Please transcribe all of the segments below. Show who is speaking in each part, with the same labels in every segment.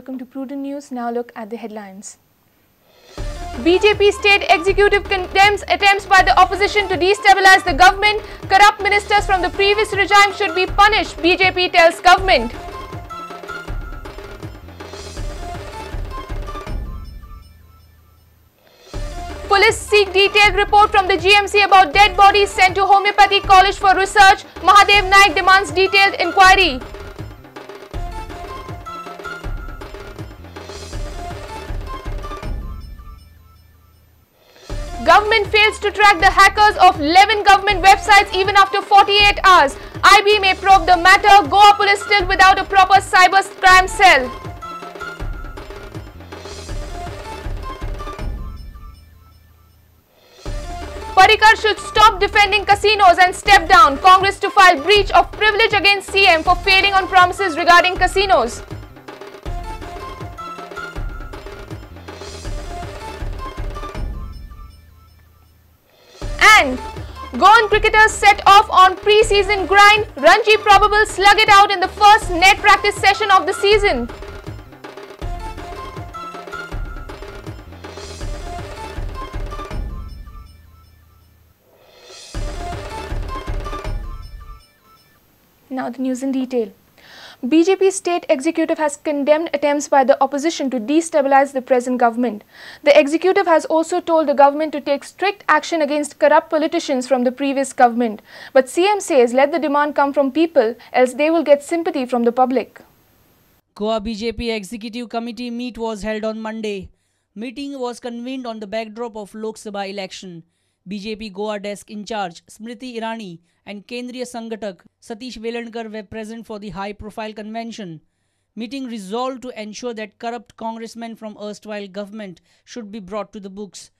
Speaker 1: welcome to Prudent News. Now look at the headlines. BJP state executive condemns attempts by the opposition to destabilize the government. Corrupt ministers from the previous regime should be punished, BJP tells government. Police seek detailed report from the GMC about dead bodies sent to Homeopathy College for research. Mahadev Naik demands detailed inquiry. Government fails to track the hackers of 11 government websites even after 48 hours. IB may probe the matter. Goa police still without a proper cyber crime cell. Parrikar should stop defending casinos and step down. Congress to file breach of privilege against CM for failing on promises regarding casinos. And Goan cricketers set off on pre-season grind. Ranji probable slug it out in the first net practice session of the season. Now the news in detail. BJP state executive has condemned attempts by the opposition to destabilize the present government. The executive has also told the government to take strict action against corrupt politicians from the previous government. But CM says let the demand come from people, else they will get sympathy from the public.
Speaker 2: Goa BJP Executive Committee meet was held on Monday. Meeting was convened on the backdrop of Lok Sabha election. BJP Goa desk in charge Smriti Irani and Kendriya Sangatak Satish Velandkar were present for the high-profile convention. Meeting resolved to ensure that corrupt congressmen from erstwhile government should be brought to the books.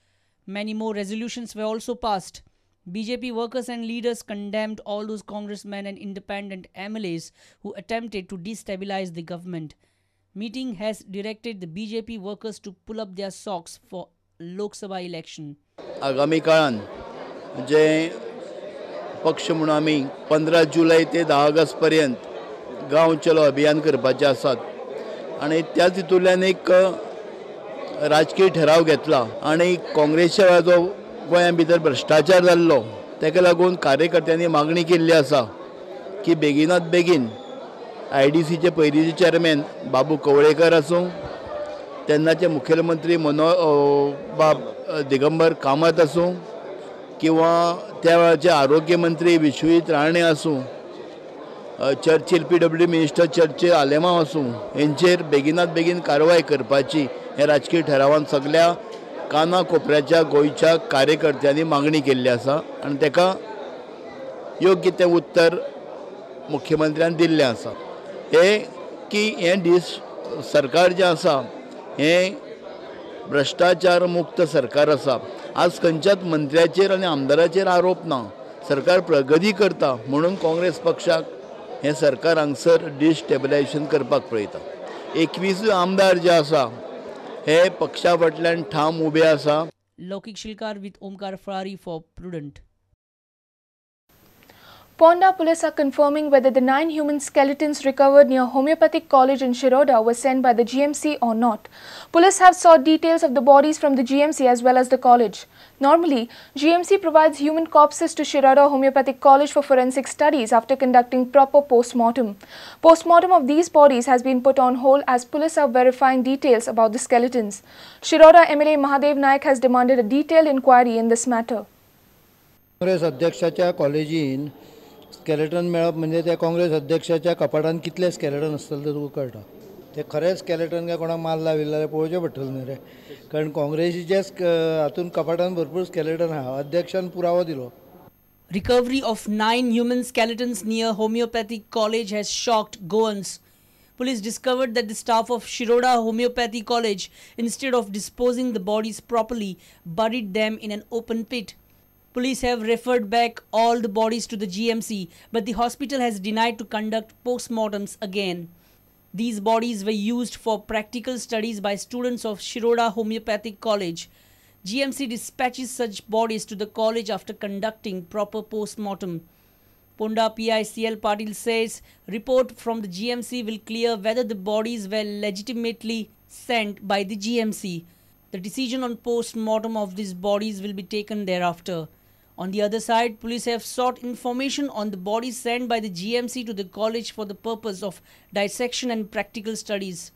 Speaker 2: Many more resolutions were also passed. BJP workers and leaders condemned all those congressmen and independent MLAs who attempted to destabilize the government. Meeting has directed the BJP workers to pull up their socks for Lok Sabha election.
Speaker 3: आगामी काळान जे पक्ष म्हणून आमी 15 जुलै ते 10 August पर्यंत गांव चलो अभियान करपाचे आसात आणि त्याच हितूंतल्यान एक राजकीय ठराव घेतला आणि काँग्रेसच्या जो गोंया भितर भ्रष्टाचार जाल्लो तेका लागून कार्यकर्त्यांनी मागणी केल्ली आसा की बेगिनात बेगीन आयडीसीचे पयलींचे चेअरमॅन बाबू कवळेकर आसूं तेन्नाचे मुखेलमंत्री दिगंबर कामत आसूं किंवा त्या वेळाचे आरोग्य मंत्री विश्वजीत राणे आसूं Churchill PWD minister Churchill Alemao आसूं हेंचेर बेगिनात बेगीन कारवाय करपाची हे राजकीय ठरावान सगळ्या काना कोपऱ्याच्या गोंयच्या कार्यकर्त्यांनी मागणी केल्ली आसा आनी तेका योग्य ते उत्तर मुख्यमंत्र्यान दिल्लें आसा हे की हे सरकार जें आसा हे भ्रष्टाचार मुक्त सरकार आसा आज खंयच्याच मंत्र्याचेर आनी आमदाराचेर आरोप ना सरकार प्रगती करता म्हणून काँग्रेस पक्षाक हे सरकार हांगसर डिस्टेबलायझेशन करपाक पळयता 21 आमदार जे आसा हे पक्षा फाटल्यान ठाम उबे आसा.
Speaker 2: लौकिक Shilkar with Omkar Farari for Prudent.
Speaker 1: Ponda police are confirming whether the 9 human skeletons recovered near Homeopathic College in Shiroda were sent by the GMC or not. Police have sought details of the bodies from the GMC as well as the college. Normally, GMC provides human corpses to Shiroda Homeopathic College for forensic studies after conducting proper post-mortem. Post-mortem of these bodies has been put on hold as police are verifying details about the skeletons. Shiroda MLA Mahadev Naik has demanded a detailed inquiry in this matter.
Speaker 4: Congress अध्यक्षाच्या कॉलेजीन skeleton मेळप म्हणजे त्या काँग्रेस अध्यक्षाच्या कपाटान कितले skeleton आसतले ते तुका कळटा ते खरें स्केलेटन काय कोणाक माल लाविल्ले पळोवचें पडटलें न्ही रे कारण काँग्रेसीचे हातून कपाटान भरपूर स्केलेटन आहा अध्यक्षान पुरावो दिलो.
Speaker 2: Recovery of 9 human skeletons near Homeopathic College has shocked Goans. Police discovered that the staff of Shiroda Homeopathy College, instead of disposing the bodies properly, buried them in an open pit. Police have referred back all the bodies to the GMC, but the hospital has denied to conduct post-mortems again. These bodies were used for practical studies by students of Shiroda Homeopathic College. GMC dispatches such bodies to the college after conducting proper post-mortem. Ponda PICL Patil says report from the GMC will clear whether the bodies were legitimately sent by the GMC. The decision on post-mortem of these bodies will be taken thereafter. On the other side, police have sought information on the bodies sent by the GMC to the college for the purpose of dissection and practical studies.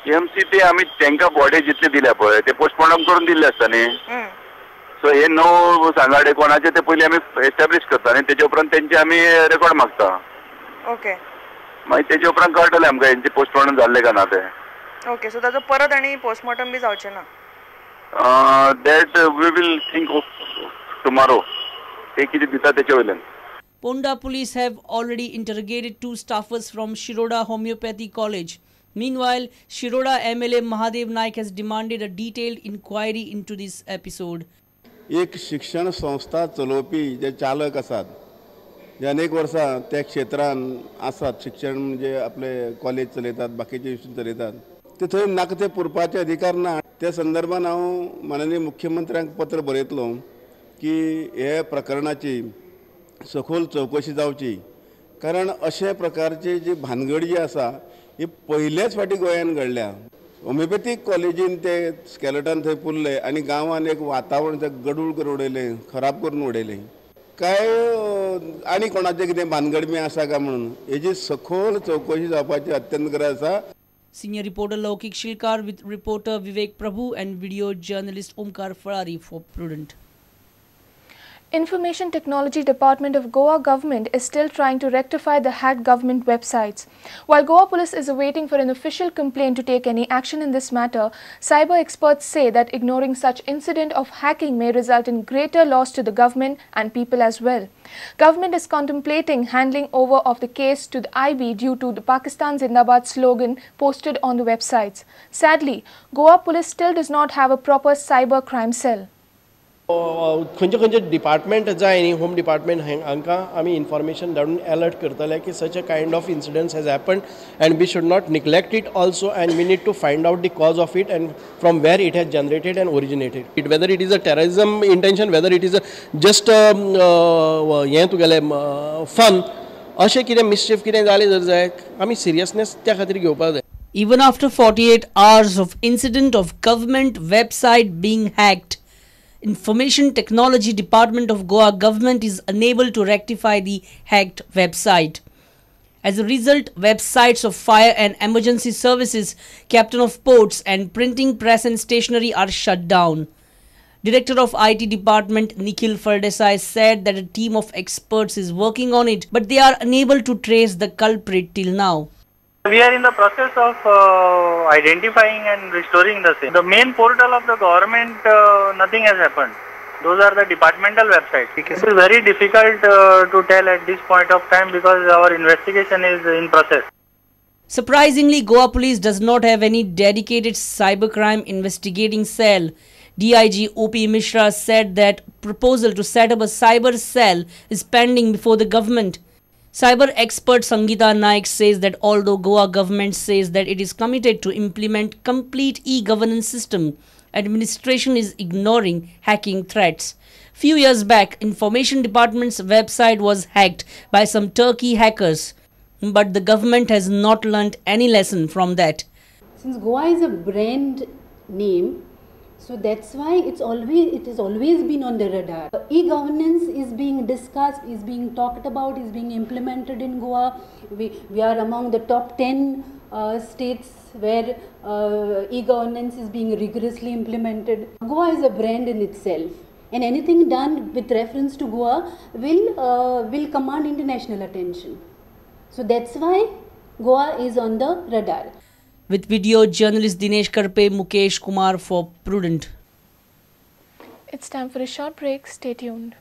Speaker 5: GMC ते आम्ही त्यांका body जितले दिल्या पळय ते postmortem करून दिल्ले असता न्ही. सो हे नो सांगाडे कोणाचे ते पयली आम्ही एस्टॅब्लिश करता आणि त्याच्या उपरांत त्यांचे आम्ही रेकॉर्ड मागता.
Speaker 6: ओके.
Speaker 5: मागीर त्याच्या उपरांत कळटले आमकां यांचे पोस्टमॉर्टम जाल्ले का ना ते.
Speaker 6: ओके. सो ताजो परत आणि पोस्टमॉर्टम बी जावचे ना.
Speaker 5: That we will think of tomorrow. ते किती दिता त्याच्या वयल्यान.
Speaker 2: Ponda police have already interrogated 2 staffers from Shiroda Homeopathy College. Meanwhile, Shiroda MLA Mahadev Naik has demanded a detailed inquiry into this episode.
Speaker 7: एक शिक्षण संस्था चलोवपी जे चालक आसात जे अनेक वर्सां त्या क्षेत्रांत आसात शिक्षण म्हणजे आपले कॉलेज चलयतात बाकीचे इन्स्टिट्यूट चलयतात ते थंय नाका ते पुरपाचे अधिकार ना. त्या संदर्भात हांव माननीय मुख्यमंत्र्यांक पत्र बरयतलो की हे प्रकरणाची सखोल चौकशी जावची कारण अशा प्रकारची जी भानगड जी आसा ही पहिलेच फाटी गोंयान घडल्या. होमिओपॅथीक कॉलेजीन ते स्केलेटन थंय पुरले आनी गांवान एक वातावरण ते गडूळ करून उडयलें खराब करून उडयलें. काय आनी कोणाचें कितें भानगड बी आसा काय म्हणून हेजी सखोल चौकशी जावपाची अत्यंत गरज आसा.
Speaker 2: Senior reporter Laukik Shilkar with reporter Vivek Prabhu and video journalist Omkar Farari for Prudent.
Speaker 1: Information Technology Department of Goa government is still trying to rectify the hacked government websites. While Goa police is awaiting for an official complaint to take any action in this matter, cyber experts say that ignoring such incident of hacking may result in greater loss to the government and people as well. Government is contemplating handing over of the case to the IB due to the Pakistan Zindabad slogan posted on the websites. Sadly, Goa police still does not have a proper cyber crime cell.
Speaker 8: खंयचे खंयचे department जाय न्ही home department हांकां आमी information धाडून alert करतले की such a kind of incidents has happened and we should not neglect it also and we need to find out the cause of it and from where it has generated and originated it whether it is a terrorism intention whether it is a just हें तुगेलें fun अशें कितें मिसचिफ कितें जालें जर जाय आमी seriousness त्या खातीर घेवपाक जाय.
Speaker 2: Even after 48 hours of incident of government website being hacked, Information Technology Department of Goa government is unable to rectify the hacked website. As a result, websites of fire and emergency services, captain of ports and printing press and stationery are shut down. Director of IT department Nikhil Fardesai said that a team of experts is working on it, but they are unable to trace the culprit till now.
Speaker 9: We are in the process of identifying and restoring the same. The main portal of the government, nothing has happened. Those are the departmental websites. It is very difficult to tell at this point of time because our investigation is in process.
Speaker 2: Surprisingly, Goa Police does not have any dedicated cybercrime investigating cell. DIG OP Mishra said that proposal to set up a cyber cell is pending before the government. Cyber expert Sangeeta Naik says that although Goa government says that it is committed to implement complete e-governance system, administration is ignoring hacking threats. Few years back, Information Department's website was hacked by some Turkey hackers, but the government has not learnt any lesson from that.
Speaker 10: Since Goa is a brand name, so that's why it has always been on the radar. E-governance is being discussed, is being talked about, is being implemented in Goa. We are among the top 10 states where e-governance is being rigorously implemented. Goa is a brand in itself, and anything done with reference to Goa will command international attention. So that's why Goa is on the radar.
Speaker 2: With video journalist Dinesh Karpe, Mukesh Kumar for Prudent.
Speaker 1: It's time for a short break. Stay tuned.